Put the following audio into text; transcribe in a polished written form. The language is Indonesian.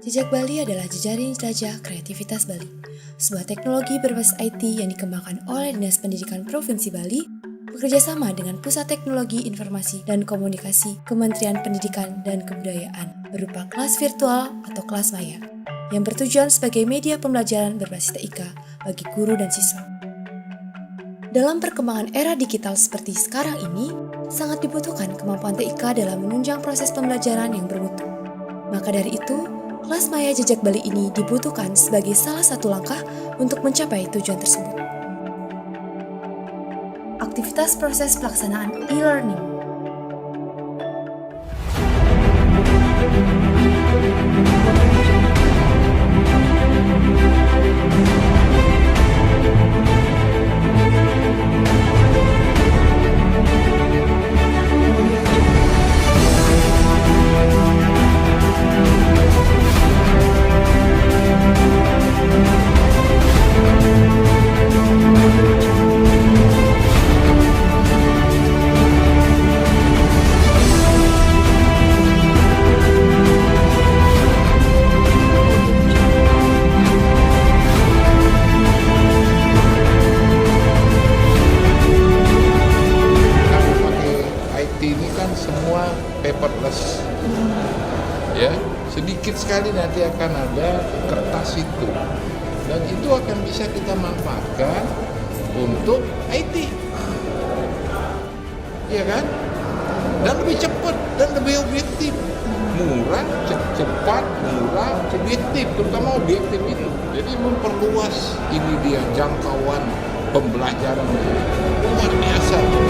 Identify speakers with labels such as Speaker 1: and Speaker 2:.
Speaker 1: Jejak Bali adalah jejaring jelajah kreativitas Bali, sebuah teknologi berbasis IT yang dikembangkan oleh Dinas Pendidikan Provinsi Bali bekerjasama dengan Pusat Teknologi Informasi dan Komunikasi Kementerian Pendidikan dan Kebudayaan berupa kelas virtual atau kelas maya yang bertujuan sebagai media pembelajaran berbasis TIK bagi guru dan siswa. Dalam perkembangan era digital seperti sekarang ini, sangat dibutuhkan kemampuan TIK dalam menunjang proses pembelajaran yang bermutu. Maka dari itu, kelas maya Jejak Bali ini dibutuhkan sebagai salah satu langkah untuk mencapai tujuan tersebut. Aktivitas proses pelaksanaan e-learning.
Speaker 2: Ini kan semua paperless, ya, sedikit sekali nanti akan ada kertas itu, dan itu akan bisa kita manfaatkan untuk IT, ya kan, dan lebih cepat dan lebih objektif, murah, cepat, murah, objektif, terutama objektif itu, jadi memperluas ini dia jangkauan pembelajaran luar biasa.